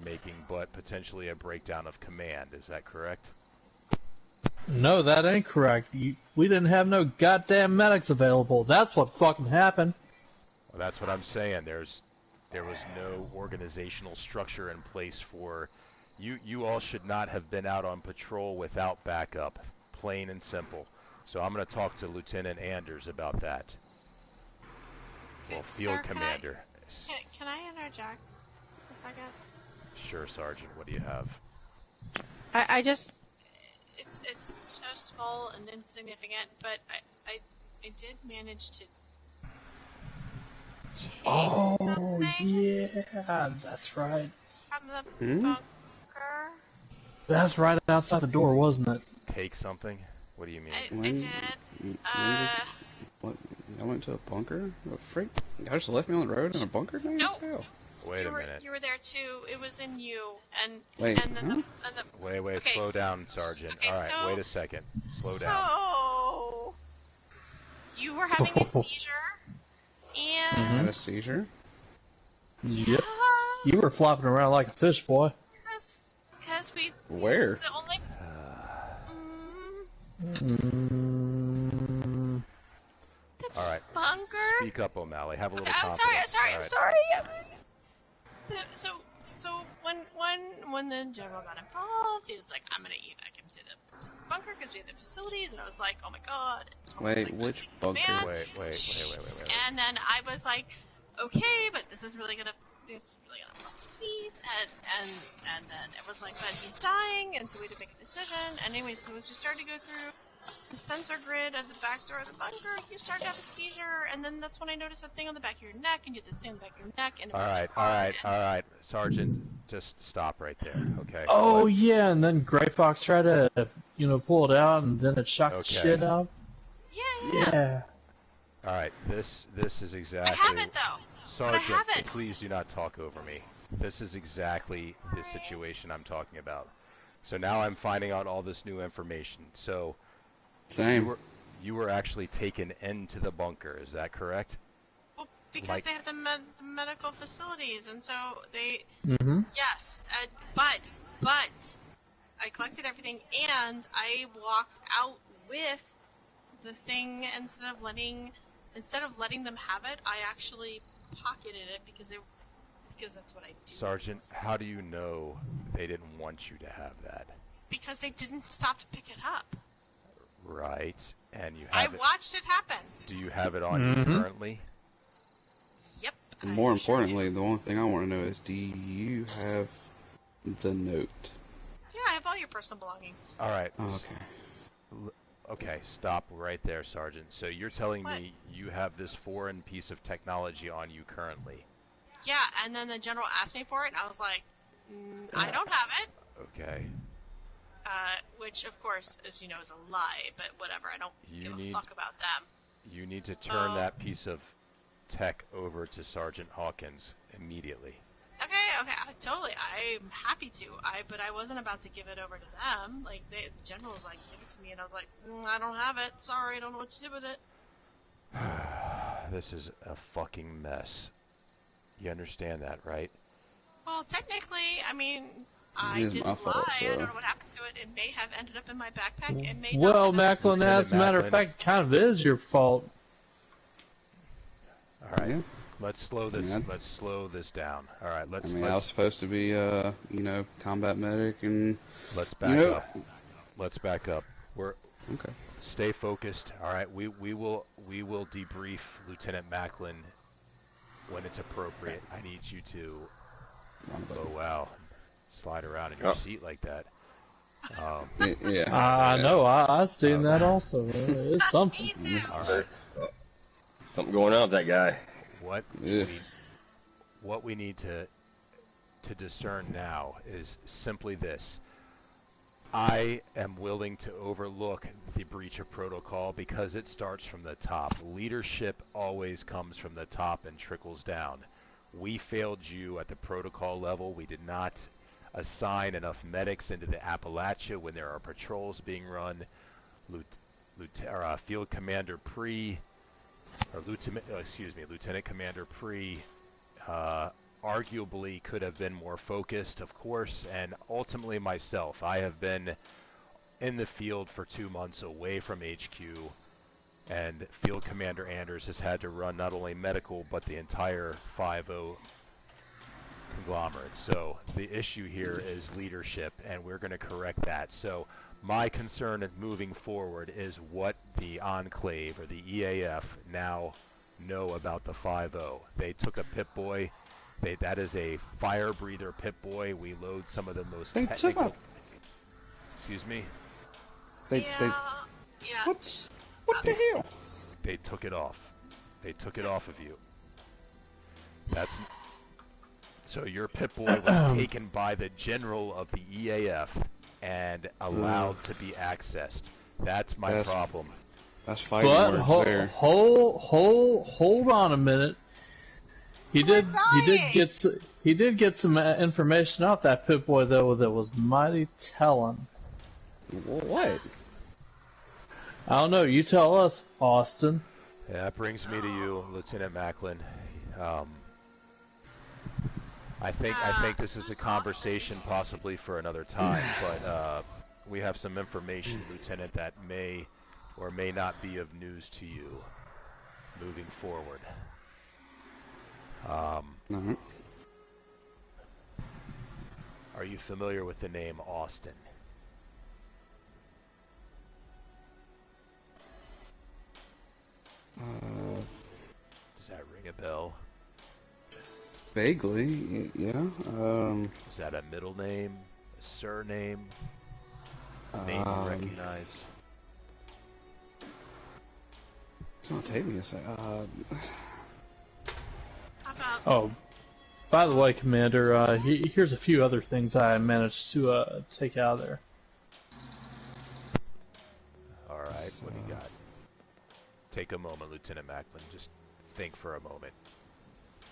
making, but potentially a breakdown of command. Is that correct? No, that ain't correct. We didn't have no goddamn medics available. That's what fucking happened. Well, that's what I'm saying. There was no organizational structure in place for you. You all should not have been out on patrol without backup. Plain and simple. So I'm going to talk to Lieutenant Anders about that. Well, Field Commander. Can I interject a second? Sure, Sergeant. What do you have? I just... It's so small and insignificant, but I did manage to take something. Yeah, that's right. From the bunker. That's right outside the door, wasn't it? Take something? What do you mean? I did. What? I went to a bunker? What freak? Y'all just left me on the road in a bunker? Man? No. Wait a minute. You were there too. It was in you, and wait, and then Wait, okay. Slow down, Sergeant. Okay, All right, so, wait a second. Slow down. So you were having a seizure, and Had a seizure? Yep. You were flopping around like a fish, boy. Because we. Where? The only. All right. Bunker. Speak up, O'Malley. Have a little I'm confidence. sorry. So when the general got involved, he was like, "I'm gonna evac him to the bunker because we have the facilities," and I was like, "Oh my god!" Wait, which bunker? Wait. And then I was like, "Okay, but this is really gonna fuck with Keith," and then it was like, "But he's dying," and so we had to make a decision. And anyway, so as we started to go through the sensor grid at the back door of the bunker, you started to have a seizure, and then that's when I noticed that thing on the back of your neck, and you had this thing on the back of your neck, and it was all right, Sergeant, just stop right there, okay? Oh yeah, and then Gray Fox tried to, pull it out, and then it shocked the shit out. Yeah. All right, this is exactly. I have it though. Sergeant, please do not talk over me. This is exactly the situation I'm talking about. So now I'm finding out all this new information. So. Same. You were actually taken into the bunker, is that correct? Well, because they have the medical facilities, and so they. Yes, but I collected everything, and I walked out with the thing instead of letting them have it. I actually pocketed it because that's what I do. Sergeant, how do you know they didn't want you to have that? Because they didn't stop to pick it up. Right, and you have I watched it happen. Do you have it on you currently? Yep. And more importantly, the only thing I want to know is, do you have the note? Yeah, I have all your personal belongings. All right. Oh, okay. Okay, stop right there, Sergeant. So you're telling me you have this foreign piece of technology on you currently? Yeah, and then the general asked me for it, and I was like, I don't have it. Okay. Which, of course, as you know, is a lie, but whatever, I don't give a fuck about them. You need to turn that piece of tech over to Sergeant Hawkins immediately. Okay, totally, I'm happy to, but I wasn't about to give it over to them. Like, the general was like, give it to me, and I was like, I don't have it, sorry, I don't know what to do with it. This is a fucking mess. You understand that, right? Well, technically, I mean... I didn't lie. I don't know what happened to it. It may have ended up in my backpack. It may not. Well, Macklin, as a matter of fact, it kind of is your fault. All right, let's slow this. Let's slow this down. All right, let's. I was supposed to be, combat medic, and let's back up. Let's back up. We're okay. Stay focused. All right, we will debrief Lieutenant Macklin when it's appropriate. I need you to. Oh wow. Slide around in your seat like that. I know. I seen that also. It's something. All right. Something going on with that guy. What we need to discern now is simply this. I am willing to overlook the breach of protocol because it starts from the top. Leadership always comes from the top and trickles down. We failed you at the protocol level. We did not assign enough medics into the Appalachia when there are patrols being run. Field Commander Lieutenant Commander Pre arguably could have been more focused, of course, and ultimately myself. I have been in the field for 2 months away from HQ, and Field Commander Anders has had to run not only medical but the entire 5-0 conglomerate. So the issue here is leadership, and we're going to correct that. So my concern moving forward is what the Enclave or the EAF now know about the 5-0. They took a Pip-Boy. That is a fire breather Pip-Boy. We load some of the most technical... Excuse me? Yeah. What the hell? They took it off. They took it off of you. That's... So your Pip-Boy was taken by the general of the EAF and allowed to be accessed. That's my problem. That's fighting But words there. hold on a minute. He did get some information off that Pip-Boy though that was mighty telling. What? I don't know. You tell us, Austin. Yeah, that brings me to you, Lieutenant Macklin. I think this is a conversation possibly for another time, but we have some information, Lieutenant, that may or may not be of news to you moving forward. Are you familiar with the name Austin? Does that ring a bell? Vaguely, yeah. Is that a middle name, a surname, a name you recognize? It's gonna take me a sec. Oh, by the way, Commander, here's a few other things I managed to take out of there. Alright, what do you got? Take a moment, Lieutenant Macklin. Just think for a moment.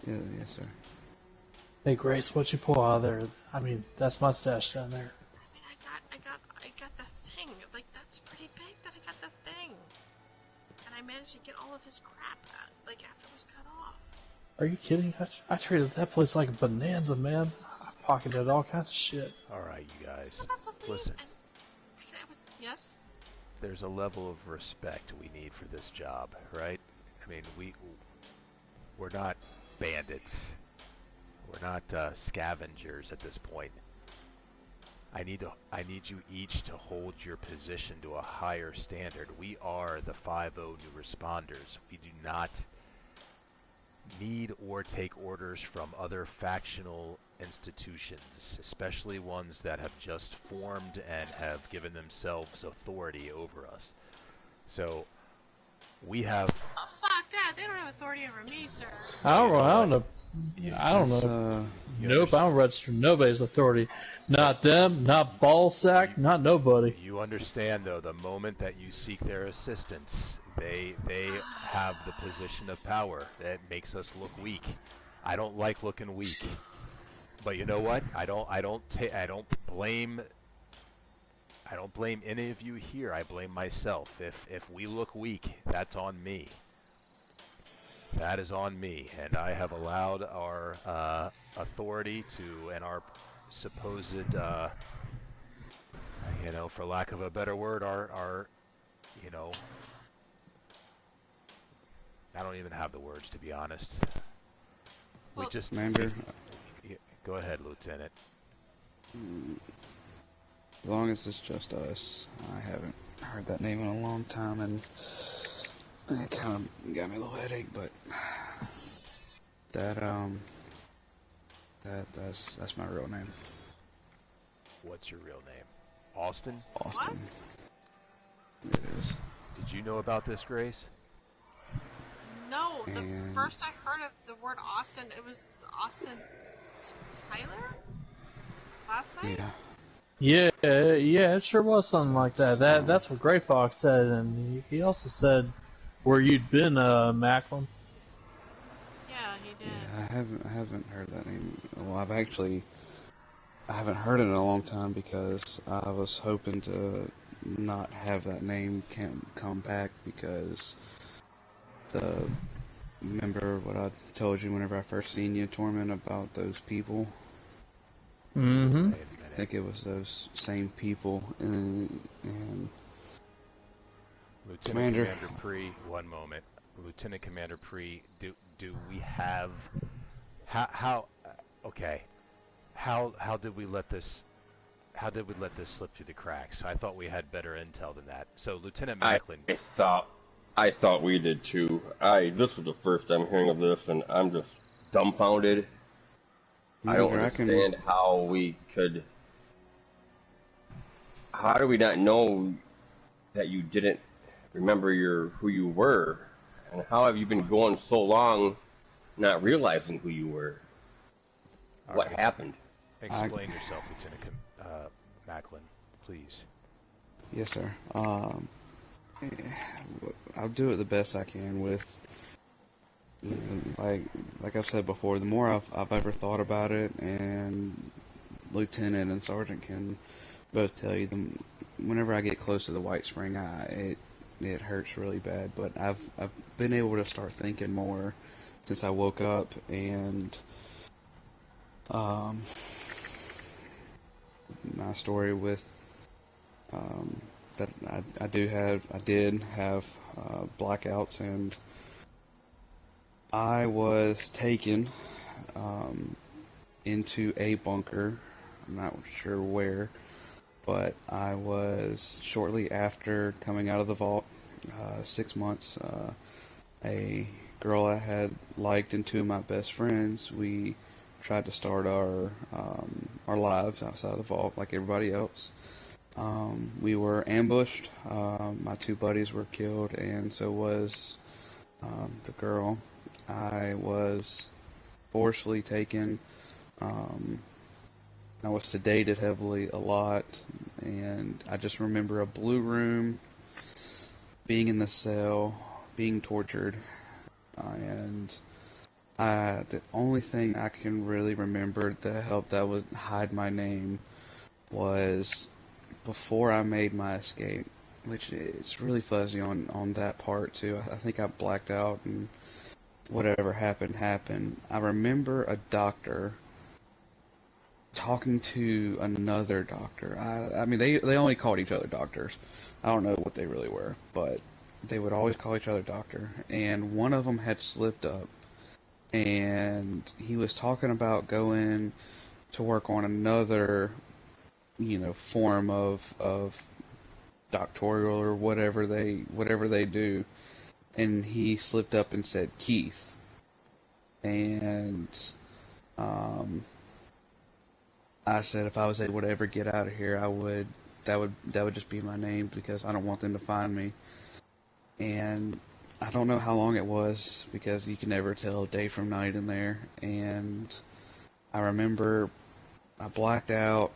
Yeah, yes, sir. Hey, Grace, what you pull out of there? I mean, that's my stash down there. I mean, I got the thing. Like, that's pretty big that I got the thing. And I managed to get all of his crap out, like, after it was cut off. Are you kidding? I treated that place like a bonanza, man. I pocketed all kinds of shit. Alright, you guys. Listen. Listen. Yes? There's a level of respect we need for this job, right? I mean, we're not bandits. We're not scavengers at this point. I need you each to hold your position to a higher standard. We are the 5-0 new responders. We do not need or take orders from other factional institutions, especially ones that have just formed and have given themselves authority over us. So we have... Oh, fuck that. They don't have authority over me, sir. I don't know. Nope, I don't register nobody's authority. Not them, not Ballsack, not nobody. You understand, though, the moment that you seek their assistance, they have the position of power. That makes us look weak. I don't like looking weak. But you know what? I don't blame any of you here. I blame myself. If we look weak, that's on me. That is on me, and I have allowed our authority to, and our supposed, for lack of a better word, our, I don't even have the words, to be honest. We just... Commander? Go ahead, Lieutenant. As long as it's just us, I haven't heard that name in a long time, and it kind of got me a little headache, but that's my real name. What's your real name? Austin? Austin. What? It is. Did you know about this, Grace? No, the first I heard of the word Austin, it was Austin Tyler? Last night? Yeah. Yeah, it sure was something like that. That's what Gray Fox said, and he also said where you'd been, Macklin. Yeah, he did. Yeah, I haven't heard that name. Well, I haven't heard it in a long time because I was hoping to not have that name come back because the remember what I told you whenever I first seen you, Torment, about those people? Mm-hmm. I think it was those same people, and Lieutenant Commander Pre, one moment. Lieutenant Commander Pre, do we have okay? How did we let this slip through the cracks? I thought we had better intel than that. So, Lieutenant Macklin. I thought we did too. This was the first I'm hearing of this, and I'm just dumbfounded. I don't understand how we could. How do we not know that you didn't remember who you were, and how have you been going so long, not realizing who you were? What happened? Explain yourself, Lieutenant Macklin, please. Yes, sir. I'll do it the best I can with, like I've said before, the more I've ever thought about it, and Lieutenant and Sergeant can both tell you, whenever I get close to the White Spring, it hurts really bad. But I've been able to start thinking more since I woke up, and my story with that I did have blackouts, and I was taken into a bunker. I'm not sure where, but I was shortly after coming out of the vault, 6 months. A girl I had liked and two of my best friends, we tried to start our lives outside of the vault like everybody else. We were ambushed. My two buddies were killed, and so was the girl. I was forcefully taken. I was sedated heavily a lot, and I just remember a blue room, being in the cell, being tortured, and the only thing I can really remember to help that would hide my name was before I made my escape, which it's really fuzzy on that part too. I think I blacked out, and whatever happened. I remember a doctor talking to another doctor. I mean, they only called each other doctors. I don't know what they really were, but they would always call each other doctor. And one of them had slipped up, and he was talking about going to work on another, form of doctoral or whatever they do. And he slipped up and said Keith. And I said if I was able to ever get out of here, that would just be my name, because I don't want them to find me. And I don't know how long it was, because you can never tell day from night in there. And I remember I blacked out.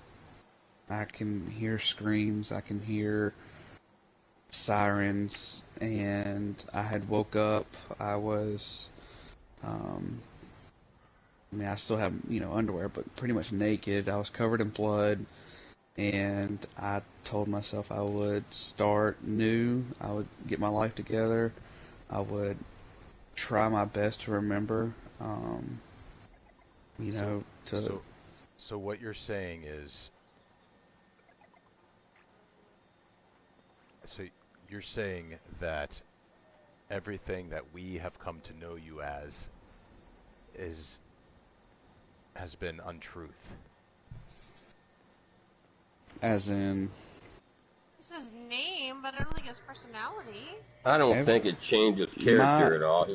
I can hear screams. I can hear sirens. And I had woke up. I was, I still have, underwear, but pretty much naked. I was covered in blood. And I told myself I would start new. I would get my life together. I would try my best to remember, So what you're saying is, you're saying that everything that we have come to know you as has been untruth. As in? It's his name, but I don't think his personality. I don't think it changes character at all.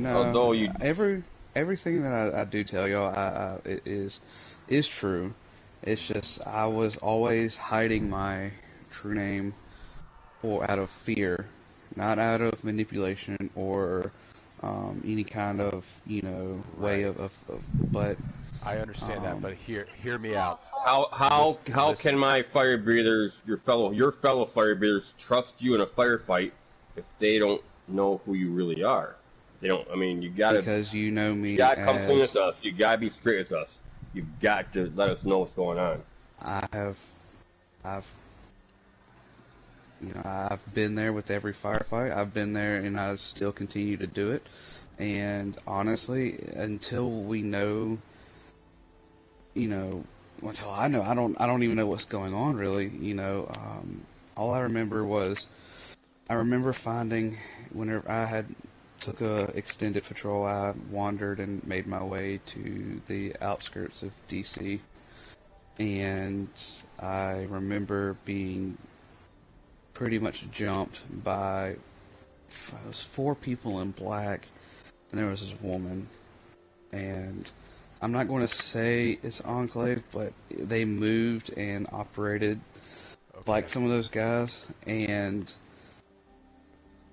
Although you... Everything that I do tell y'all is true. It's just I was always hiding my true name out of fear, not out of manipulation or any kind of way of but I understand that, but hear me out. How can my fire breathers, your fellow fire breathers, trust you in a firefight if they don't know who you really are? They don't. I mean, you gotta, because you know me. You gotta come clean with us. You gotta be straight with us. You've got to let us know what's going on. I've been there with every firefight. I've been there, and I still continue to do it. And honestly, until we know, until I know, I don't even know what's going on really. All I remember was, I remember finding whenever I had took a extended patrol, I wandered and made my way to the outskirts of DC, and I remember being pretty much jumped by, it was 4 people in black, and there was this woman, and I'm not going to say it's Enclave, but they moved and operated like some of those guys, and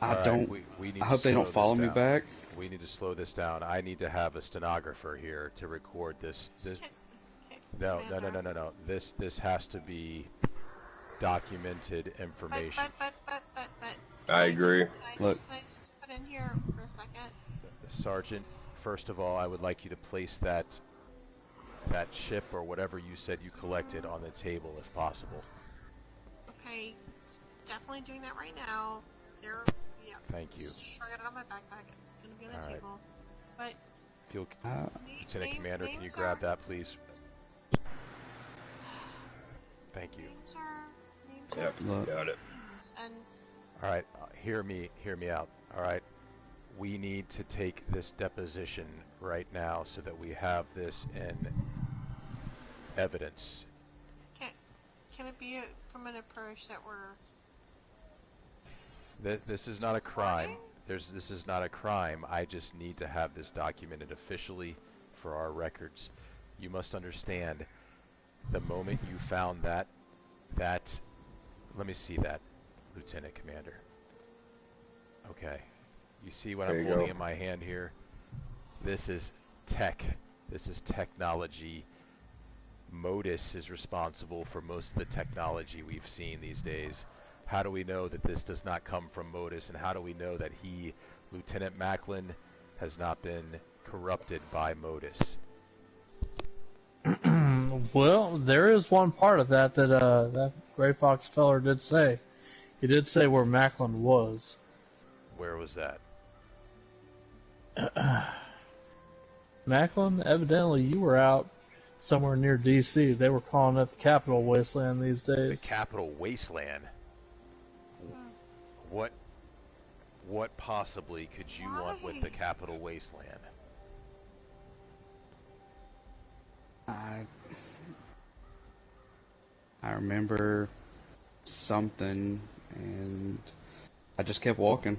I hope they don't follow me back. We need to slow this down. I need to have a stenographer here to record this. No. This has to be documented information. But. I agree. Can I just put in here for a second? Sergeant, first of all, I would like you to place that chip or whatever you said you collected on the table, if possible. Okay, definitely doing that right now. Thank you. Shrug it out of my backpack. It's gonna be on the table. But Lieutenant Commander, can you grab that, please? Thank you. Names are. Got it. And All right, hear me out. All right, we need to take this deposition right now so that we have this in evidence. Can it be from an approach that we're? This is not a crime. This is not a crime. I just need to have this documented officially for our records. You must understand, the moment you found that, let me see that, Lieutenant Commander. Okay. You see what I'm holding in my hand here? This is tech. This is technology. Modus is responsible for most of the technology we've seen these days. How do we know that this does not come from Modus, and how do we know that he, Lieutenant Macklin, has not been corrupted by Modus? Well, there is one part of that that Gray Fox feller did say. He did say where Macklin was. Where was that? Macklin, evidently you were out somewhere near DC. They were calling it the Capital Wasteland these days. The Capital Wasteland? What possibly could you want with the Capital Wasteland? I remember something, and I just kept walking.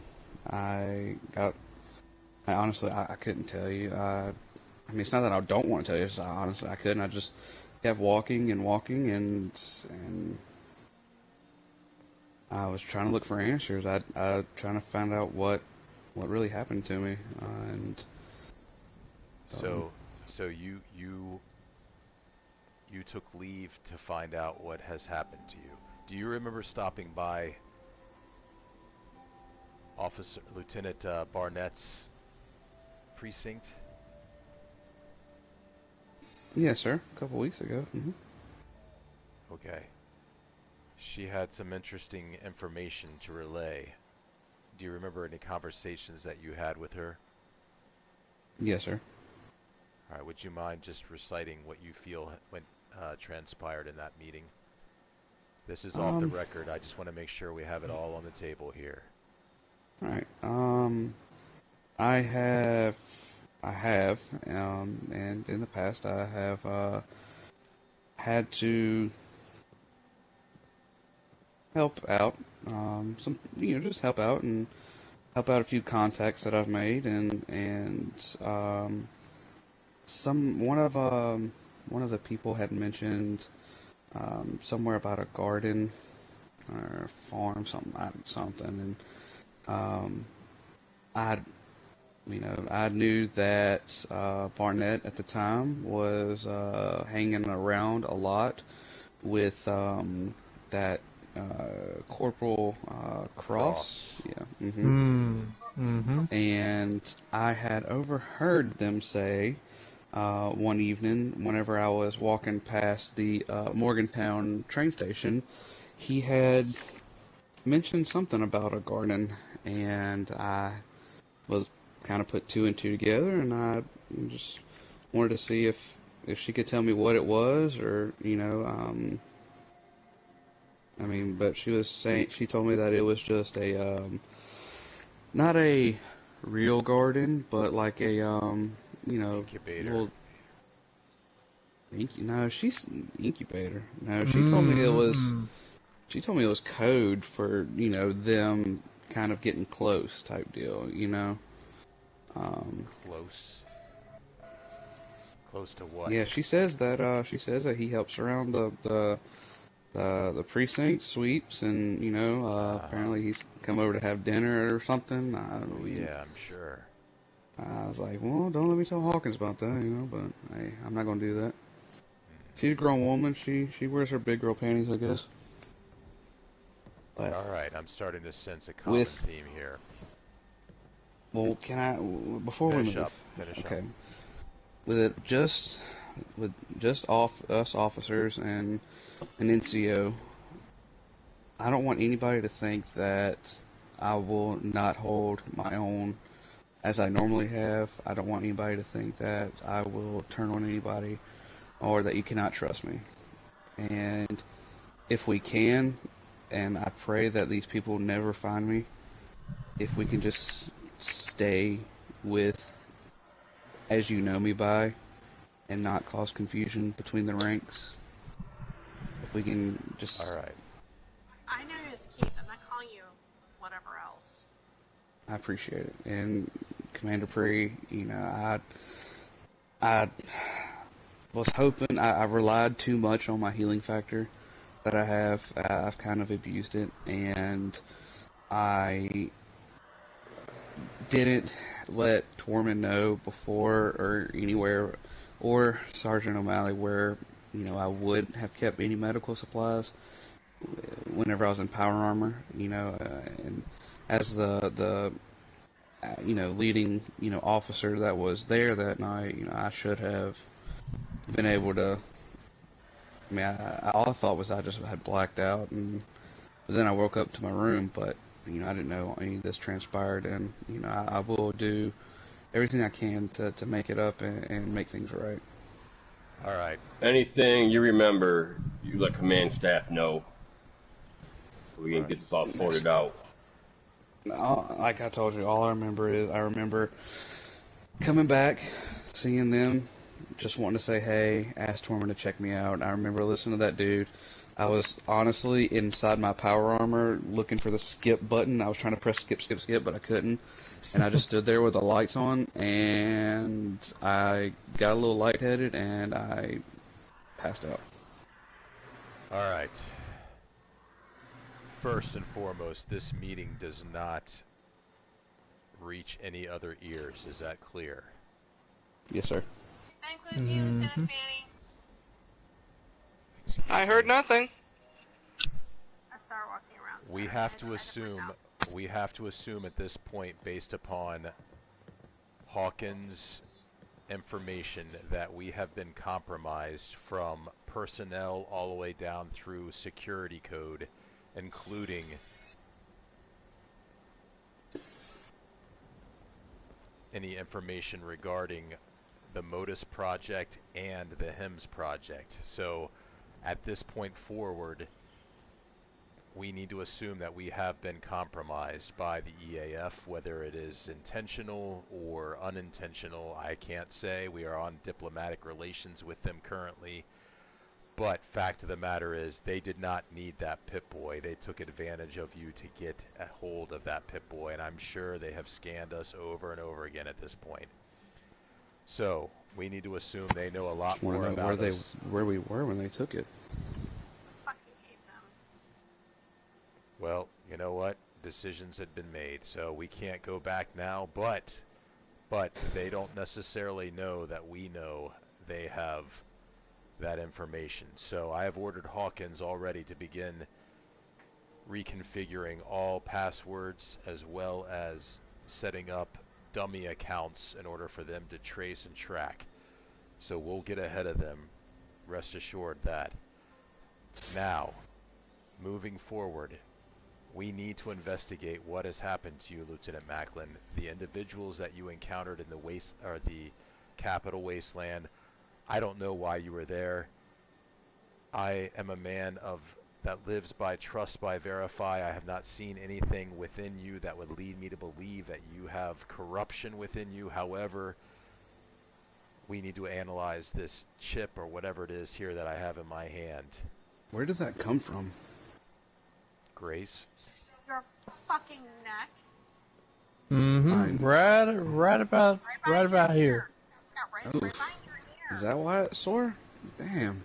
Honestly, I couldn't tell you. I mean, it's not that I don't want to tell you. It's honestly, I couldn't. I just kept walking, and I was trying to look for answers. I trying to find out what really happened to me, and so you took leave to find out what has happened to you. Do you remember stopping by Lieutenant Barnett's precinct? Yes, sir. A couple weeks ago. Mm-hmm. Okay. She had some interesting information to relay. Do you remember any conversations that you had with her? Yes, sir. All right. Would you mind just reciting what you feel went transpired in that meeting? This is off the record. I just want to make sure we have it all on the table here. All right. I have, and in the past I have had to help out, just help out and help out a few contacts that I've made, and one of the people had mentioned somewhere about a garden or a farm, something, and I knew that Barnett at the time was hanging around a lot with that Corporal Cross. Yeah. Mm-hmm. Mm-hmm. And I had overheard them say one evening, whenever I was walking past the Morgantown train station, he had mentioned something about a garden, and I was kind of put two and two together, and I just wanted to see if she could tell me what it was, or I mean, but she told me that it was just a not a real garden, but like a Incubator. little. No, she's incubator. No, she told me it was. She told me it was code for them kind of getting close type deal. Close to what? Yeah, she says that he helps around the precinct sweeps, and apparently he's come over to have dinner or something. Yeah, I'm sure. I was like, well, don't let me tell Hawkins about that, but hey, I'm not gonna do that. She's a grown woman. She wears her big girl panties, I guess. But All right, I'm starting to sense a common theme here. Well, can I before we move? Finish okay. up. With just us officers and an NCO, I don't want anybody to think that I will not hold my own as I normally have. I don't want anybody to think that I will turn on anybody or that you cannot trust me. And if we can, and I pray that these people never find me, if we can just stay with as you know me by and not cause confusion between the ranks. If we can just... All right. I know you as Keith. I'm not calling you whatever else. I appreciate it. And Commander Pre, I was hoping, I relied too much on my healing factor that I have. I've kind of abused it, and I didn't let Tormund know before or anywhere, or Sergeant O'Malley, where I would have kept any medical supplies whenever I was in power armor. And as the leading officer that was there that night, I should have been able to. I mean, all I thought was I just had blacked out, and then I woke up to my room, but I didn't know any of this transpired, and I will do everything I can to make it up and make things right. All right. Anything you remember, you let command staff know, so we can get this all sorted out. Like I told you, all I remember is I remember coming back, seeing them, just wanting to say hey, asked Tormund to check me out. I remember listening to that dude. I was honestly inside my power armor looking for the skip button. I was trying to press skip, but I couldn't. And I just stood there with the lights on, and I got a little lightheaded, and I passed out. All right. First and foremost, this meeting does not reach any other ears. Is that clear? Yes, sir. That includes you, Lieutenant Fanning. I heard nothing. I started walking around. We have to assume at this point, based upon Hawkins' information, that we have been compromised from personnel all the way down through security code, including any information regarding the Modus Project and the HIMS Project. So at this point forward, we need to assume that we have been compromised by the EAF, whether it is intentional or unintentional. I can't say. We are on diplomatic relations with them currently. But fact of the matter is, they did not need that Pip-Boy. They took advantage of you to get a hold of that Pip-Boy, and I'm sure they have scanned us over and over again at this point. So, we need to assume they know a lot more about us. Where we were when they took it. Fucking hate them. Well, you know what? Decisions had been made, so we can't go back now, but they don't necessarily know that we know they have that information. So I have ordered Hawkins already to begin reconfiguring all passwords as well as setting up dummy accounts in order for them to trace and track. So we'll get ahead of them. Rest assured that. Now, moving forward, We need to investigate what has happened to you, Lieutenant Macklin. The individuals that you encountered in the Capital Wasteland, I don't know why you were there. I am a man that lives by trust, by verify. I have not seen anything within you that would lead me to believe that you have corruption within you. However, we need to analyze this chip or whatever it is here that I have in my hand. Where did that come from? Grace? Your fucking neck. Mm-hmm. Right about here. Yeah, right Oh. behind your ear. Is that why it's sore? Damn.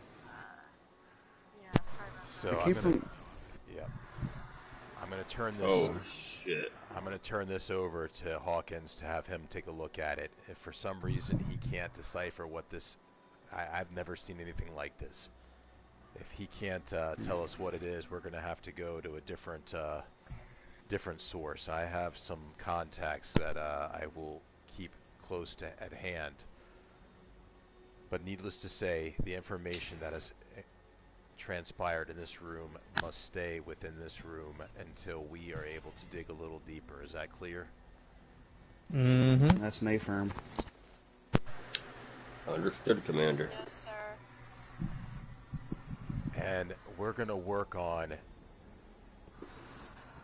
Yeah, sorry about So It I'm came gonna, from. yeah, I'm gonna turn this. Oh shit. I'm gonna turn this over to Hawkins to have him take a look at it. If for some reason he can't decipher what this, I've never seen anything like this. If he can't tell us what it is, we're gonna have to go to a different source. I have some contacts that I will keep close to at hand. But needless to say, the information that has transpired in this room must stay within this room until we are able to dig a little deeper. Is that clear? Mm-hmm. That's an A-firm. Understood, Commander. that. Yes, sir. And we're going to work on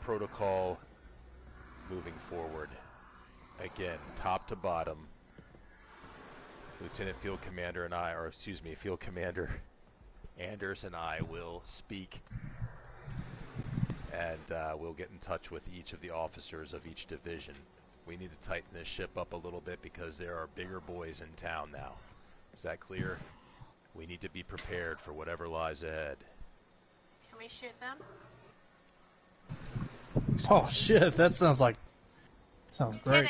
protocol moving forward. Again, top to bottom. Lieutenant Field Commander and I, or excuse me, Field Commander Anders and I will speak, and we'll get in touch with each of the officers of each division. We need to tighten this ship up a little bit because there are bigger boys in town now. Is that clear? We need to be prepared for whatever lies ahead. Can we shoot them? Oh shit, that sounds great. I'm kidding.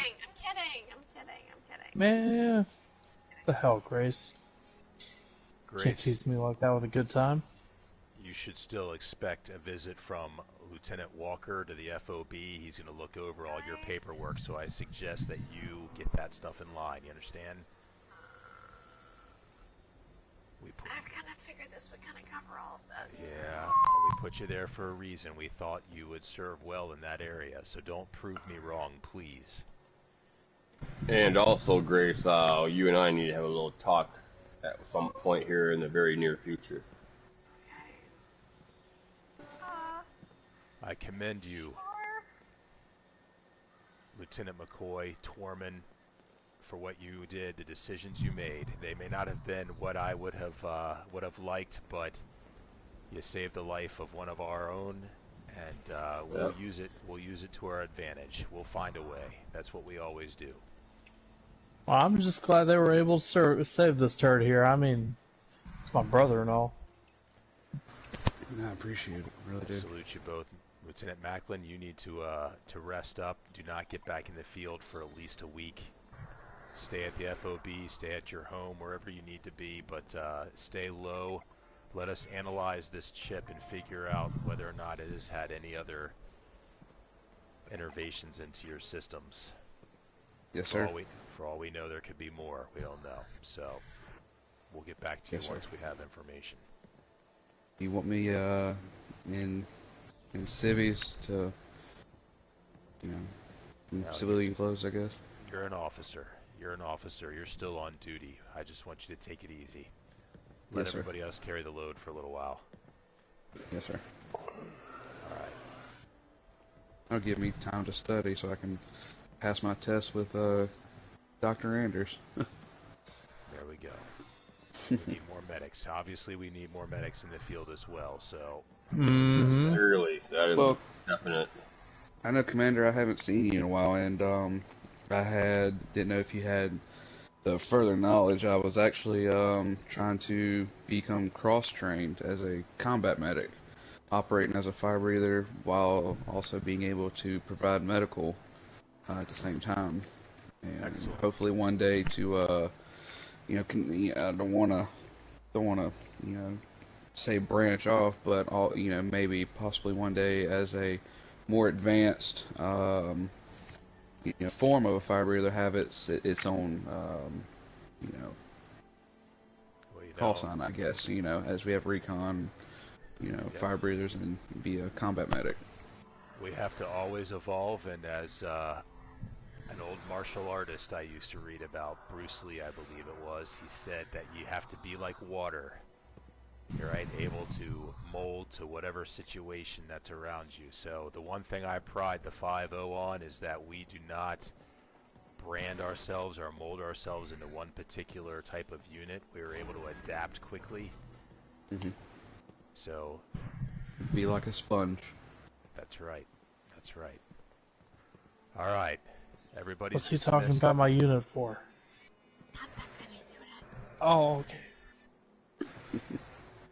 Man, what the hell, Grace? Can't Grace, tease me like that with a good time. you should still expect a visit from Lieutenant Walker to the FOB. He's going to look over all your paperwork, so I suggest that you get that stuff in line. You understand? I've kind of figured this would kind of cover all of this. Yeah, we put you there for a reason. We thought you would serve well in that area, so don't prove me wrong, please. And also, Grace, you and I need to have a little talk at some point here in the very near future. Okay. I commend you, Sure. Lieutenant McCoy, Torman, for what you did, the decisions you made. They may not have been what I would have liked, but you saved the life of one of our own, and we'll use it. We'll use it to our advantage. We'll find a way. That's what we always do. Well, I'm just glad they were able to save this turd here. I mean, it's my brother and all. No, I appreciate it. I really I do. salute you both. Lieutenant Macklin, you need to rest up. Do not get back in the field for at least a week. Stay at the FOB, stay at your home, wherever you need to be, but stay low. Let us analyze this chip and figure out whether or not it has had any other innervations into your systems. Yes, sir. For all we know, there could be more. We don't know. So we'll get back to you Yes, sir. once we have information. You want me in civvies to, in No, civilian clothes, I guess. You're an officer. You're an officer. You're still on duty. I just want you to take it easy. Let Yes, sir. everybody else carry the load for a little while. Yes, sir. All right. That'll give me time to study so I can pass my test with Dr. Anders. There we go. We need more medics. Obviously, we need more medics in the field as well. So Mm-hmm. Clearly, that is Well- definite. I know, Commander, I haven't seen you in a while, and didn't know if you had the further knowledge. I was actually trying to become cross-trained as a combat medic, operating as a fire breather while also being able to provide medical at the same time. And Excellent. hopefully one day to, I don't want to, say branch off, but maybe possibly one day as a more advanced form of a fire breather have its own well, call sign, I guess, as we have recon, fire breathers and be a combat medic. We have to always evolve, and as an old martial artist I used to read about, Bruce Lee, I believe it was, he said that you have to be like water, right? Able to mold to whatever situation that's around you. So the one thing I pride the 5-0 on is that we do not brand ourselves or mold ourselves into one particular type of unit. We are able to adapt quickly. Mm-hmm. So Be like a sponge. that's right. That's right. All right. Everybody's What's he dismissed. talking about my unit for? Not that kind of unit. Oh, okay.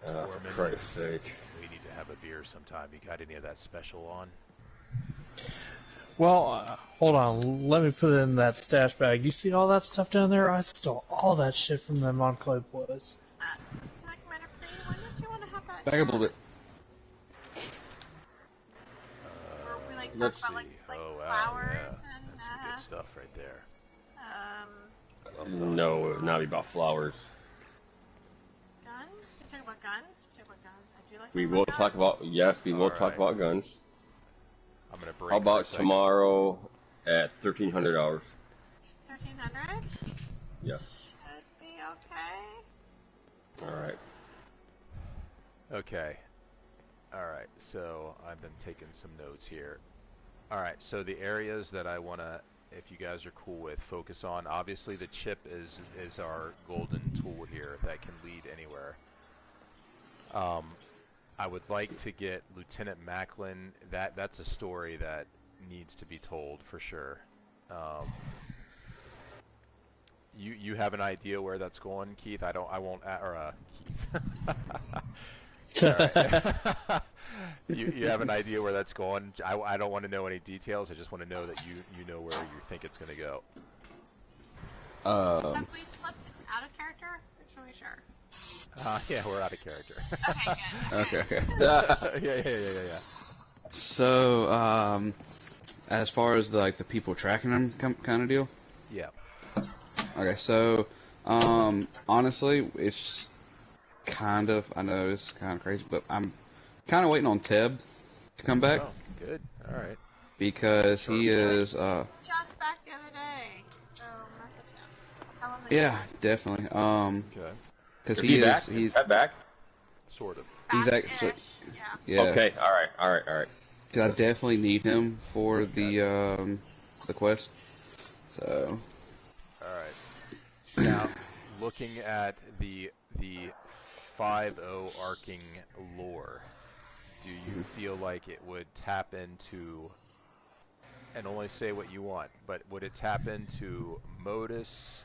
For Christ's sake. We need to have a beer sometime. You got any of that special on? Well, hold on. Let me put it in that stash bag. You see all that stuff down there? I stole all that shit from them Enclave boys. It's not Commander Pre. Why don't you want to have that? Back up a little bit. Or we like talk Let's about like see. like Oh, wow, flowers yeah. That's some and good stuff right there. No, it would not be about flowers. guns. We talk about guns. We talk about guns. I do like. We talking will about talk guns. about, yes, we will Alright. talk about guns. I'm gonna break. How for a about second. tomorrow at 1300 hours? 1300. Yes. Should be okay. Alright. Okay. Alright, so I've been taking some notes here. Alright, so the areas that I want to, if you guys are cool with, focus on, obviously the chip is our golden tool here that can lead anywhere. I would like to get Lieutenant Macklin, that's a story that needs to be told for sure. You have an idea where that's going, Keith? I won't, or Keith. Alright. You have an idea where that's going? I don't want to know any details. I just want to know that you know where you think it's going to go. Have we slipped out of character? Or are we sure? Yeah, we're out of character. Okay, good. Okay. yeah. So, as far as the people tracking them kind of deal. Yeah. Okay, so, honestly, it's kind of, I know it's kind of crazy, but I'm kind of waiting on Teb to come back Oh, good. All right. because he is, Just back the other day, so message him. Tell him that. yeah, definitely. Okay. Because Is he he back? is, he's, Is that back? Sort of. he's Back-ish, actually, yeah. yeah. Okay, alright. 'Cause I definitely need him for the quest. So, All right. Now, looking at the 5-0 arcing lore, do you feel like it would tap into, and only say what you want, but would it tap into Modus,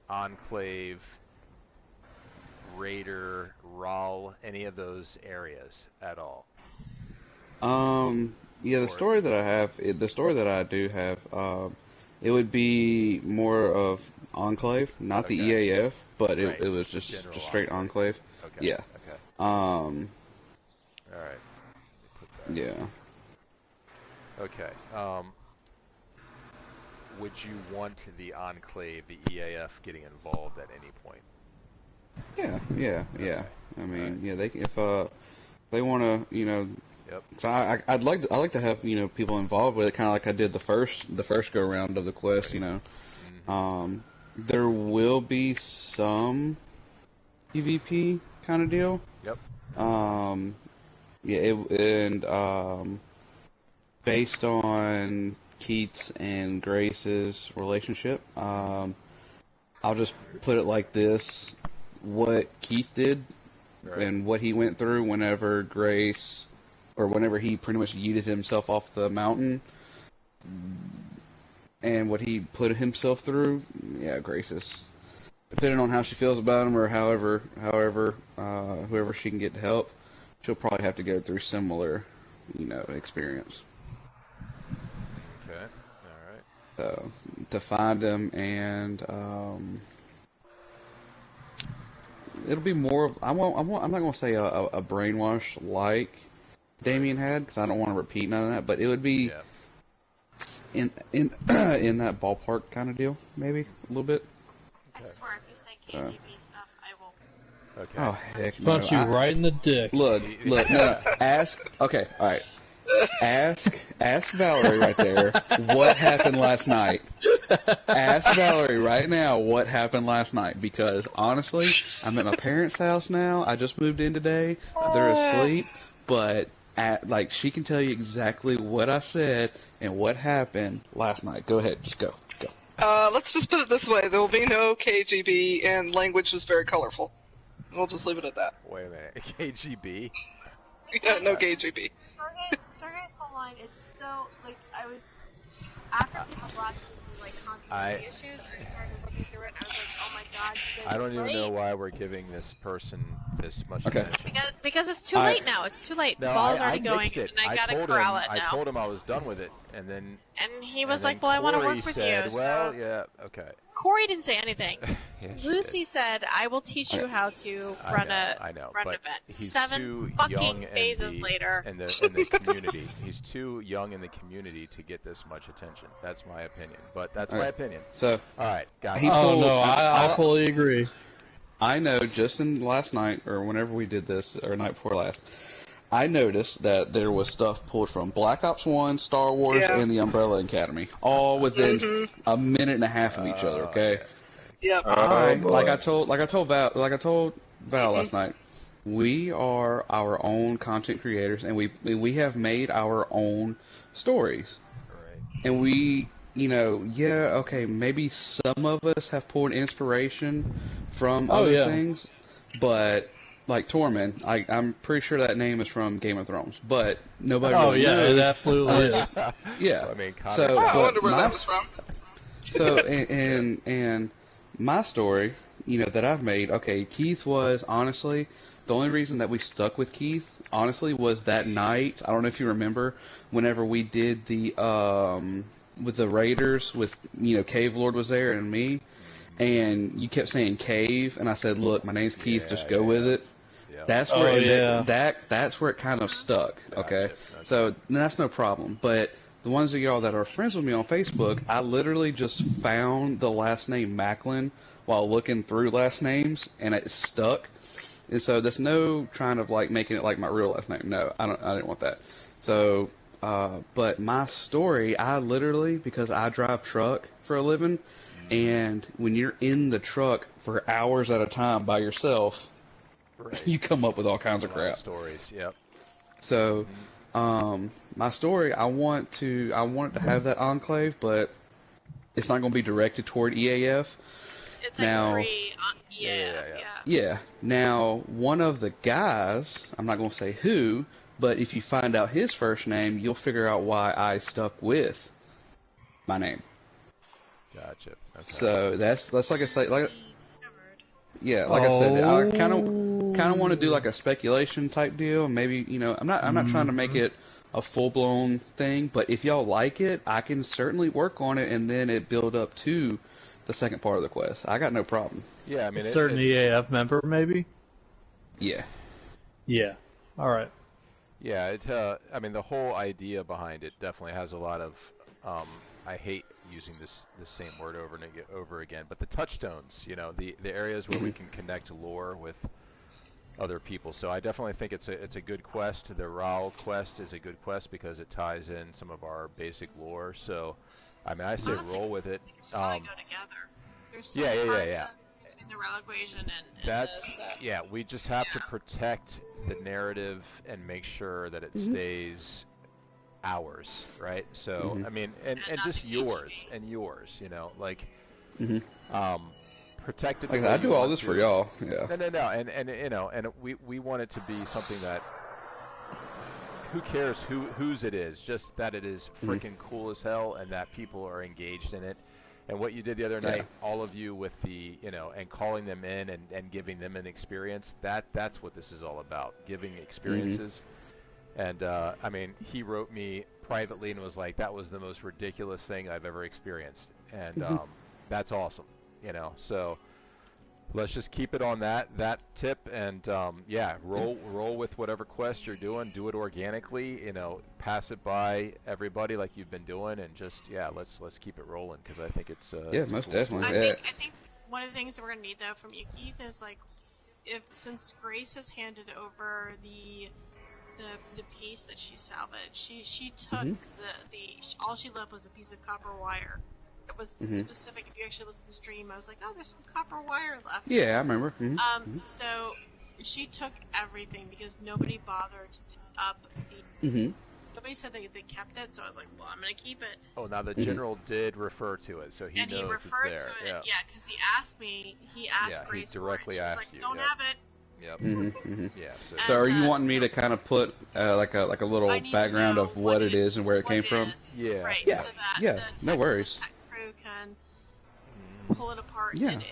Enclave, Raider, Rahl, any of those areas at all? yeah, the story that I have, the story that I do have, it would be more of Enclave, not the Okay. EAF, but Right. it was just General straight Enclave. Okay. Yeah. Okay. Um, All right. Put that. yeah. Okay. Would you want the Enclave, the EAF, getting involved at any point? Yeah. I mean, Alright. yeah, if they want to, Yep. so I'd like to have people involved with it, kind of like I did the first go round of the quest. Mhm. There will be some PvP kind of deal. Yep. Yeah, based on Keith's and Grace's relationship, I'll just put it like this: what Keith did Right. and what he went through whenever Grace, or whenever he pretty much yeeted himself off the mountain, and what he put himself through. Yeah, Grace is, depending on how she feels about him, or however, whoever she can get to help, she'll probably have to go through similar, experience. Okay. All right. So to find him, and it'll be more of, I'm not going to say a brainwash like Damien had, because I don't want to repeat none of that, but it would be Yeah. in in that ballpark kind of deal, maybe a little bit. I swear, if you say KGB stuff, I will. Okay. Oh heck, no. Punch you right in the dick. Look, no, ask. Okay, all right. Ask Valerie right there what happened last night. Ask Valerie right now what happened last night, because honestly, I'm at my parents' house now. I just moved in today. They're asleep, but she can tell you exactly what I said and what happened last night. Go ahead, just go. Let's just put it this way: there will be no KGB, and language was very colorful. We'll just leave it at that. Wait a minute, KGB? Yeah, no KGB. Sergey's whole line, it's so, like, after people brought to me some, like, continuity issues, I started looking through it, and I was like, oh my god, you guys I don't are even know late. why we're giving this person this much Okay. attention. Because it's too late now. It's too late. No, the ball's I already going, mixed it. and I gotta corral it I now. told him I was done with it, and then And he was and like, then well, I want to Corey work with said, you, well, so... yeah, okay. Corey didn't say anything. Yeah, she Lucy did. said, I will teach you how to run I know, an but event. he's 7 too fucking young phases later. in the community. He's too young in the community to get this much attention. That's my opinion. But that's my opinion. So, All right, got it. He Oh pulled- no, I I- fully agree. I know just in last night, or whenever we did this, or night before last, I noticed that there was stuff pulled from Black Ops 1, Star Wars, Yeah. and the Umbrella Academy, all within a minute and a half of each other. Okay, Yep. like I told Val last night, we are our own content creators, and we have made our own stories, Right. and we. Okay, maybe some of us have pulled inspiration from other things, but like Tormund, I'm pretty sure that name is from Game of Thrones, but nobody really knows. it absolutely is. Yeah. I mean, So, Oh, I but wonder where that was from. So, and my story, that I've made, okay, Keith was, honestly, the only reason that we stuck with Keith, honestly, was that night, I don't know if you remember, whenever we did the, with the Raiders, with, Cave Lord was there and me, and you kept saying Cave, and I said, look, my name's Keith, just go with it. Yeah. That's where that's where it kind of stuck. Okay, Gotcha. so that's no problem. But the ones of y'all that are friends with me on Facebook, I literally just found the last name Macklin while looking through last names, and it stuck. And so there's no trying of like making it like my real last name. No, I didn't want that. So, but my story, I literally, because I drive truck for a living, and when you're in the truck for hours at a time by yourself, Right. you come up with all kinds of A lot of crap. stories. Yep. So, my story, I want it to have that enclave, but it's not going to be directed toward EAF. It's Now- like EAF, Yeah. Yeah. Now, one of the guys, I'm not going to say who, but if you find out his first name, you'll figure out why I stuck with my name. Gotcha. Okay. So that's like I say, like Discovered. yeah, like I said, I kind of want to do like a speculation type deal. Maybe I'm not trying to make it a full blown thing, but if y'all like it, I can certainly work on it, and then it build up to the second part of the quest. I got no problem. yeah, I mean, Certain EAF member, maybe. Yeah. Yeah. All right. Yeah, I mean, the whole idea behind it definitely has a lot of. I hate using the same word over and over again, but the touchstones, the areas where we can connect lore with other people. So I definitely think it's a good quest. The Raoul quest is a good quest because it ties in some of our basic lore. So, I mean, I say Honestly, roll with it. They could probably go together. There's so yeah, many yeah, parts yeah. between the RAL equation and That's this. yeah. We just have to protect the narrative and make sure that it stays ours, right? So I mean, and And not just the yours KGB. and yours, like Mhm. protect it. the Like I way said, I you do all want this to. for y'all. Yeah. No, and we want it to be something that. Who cares whose it is? Just that it is freaking cool as hell, and that people are engaged in it. And what you did the other night, all of you with the, and calling them in and giving them an experience, that's what this is all about, giving experiences. And, I mean, he wrote me privately and was like, that was the most ridiculous thing I've ever experienced. And that's awesome, So let's just keep it on that tip. And, roll with whatever quest you're doing. Do it organically, pass it by everybody like you've been doing. And just, let's keep it rolling because I think it's it's a most cool definitely. story. I think one of the things that we're gonna need though from you, Keith, is like, since Grace has handed over the the piece that she salvaged. She took all she left was a piece of copper wire. It was specific. If you actually listen to the stream, I was like, oh, there's some copper wire left. Yeah, I remember. So she took everything because nobody bothered to pick up the. Nobody said they kept it, so I was like, well, I'm gonna keep it. Oh, now the general did refer to it, so he knows he referred it's there. to it, because he asked me. He asked Grace he directly for it. She was asked like, you. don't have it. Yep. Yeah. So are you And, wanting me to kind of put like a little I need to background know of what it is and where it came from? Yeah. Right. Yeah, So that yeah, the no worries. tech crew can pull it apart. Yeah. And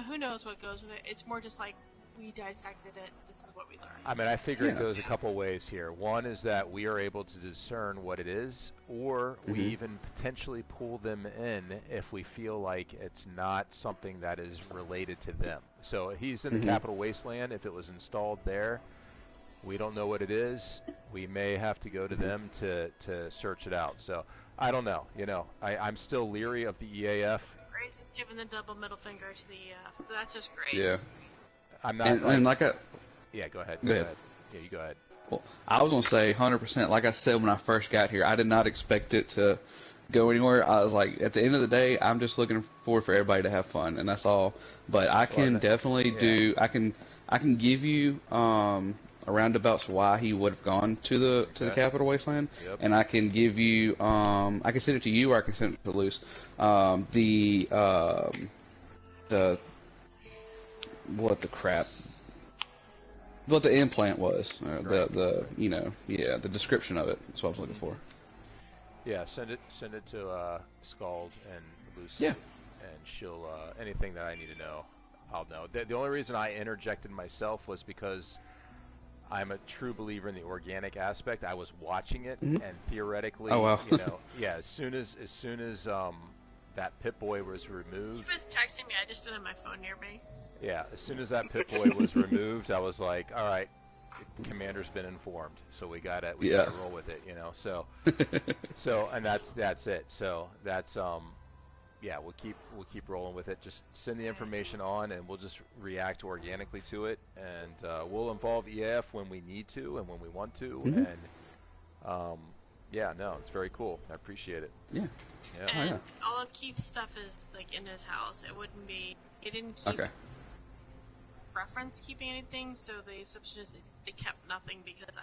who knows what goes with it. It's more just like we dissected it. This is what we learned. I mean, I figure it goes a couple ways here. One is that we are able to discern what it is, or we even potentially pull them in if we feel like it's not something that is related to them. So he's in the Capital Wasteland. If it was installed there, we don't know what it is. We may have to go to them to search it out. So I don't know. I'm still leery of the EAF. Grace is giving the double middle finger to the EAF. But that's just Grace. Yeah. I'm not. Yeah, go ahead. Go ahead. Yeah, you go ahead. Well, I was gonna say 100%. Like I said when I first got here, I did not expect it to go anywhere. I was like, at the end of the day, I'm just looking forward for everybody to have fun, and that's all. But I can definitely do. I can give you roundabouts why he would have gone to the Capital Wasteland, and I can give you. I can send it to you, or I can send it to Luce. What the implant was, the description of it. That's what I was looking for. Yeah, send it to Scald and Lucy. Yeah. And she'll anything that I need to know, I'll know. The only reason I interjected myself was because I'm a true believer in the organic aspect. I was watching it, and theoretically, as soon as that Pip-Boy was removed. He was texting me. I just didn't have my phone near me. Yeah, as soon as that Pip-Boy was removed, I was like, all right, Commander's been informed, so we gotta roll with it, So, and that's it. So that's we'll keep rolling with it. Just send the information on, and we'll just react organically to it, and we'll involve EAF when we need to and when we want to, and it's very cool. I appreciate it. Yeah. And all of Keith's stuff is like in his house. He didn't keep reference keeping anything, so the assumption is they kept nothing because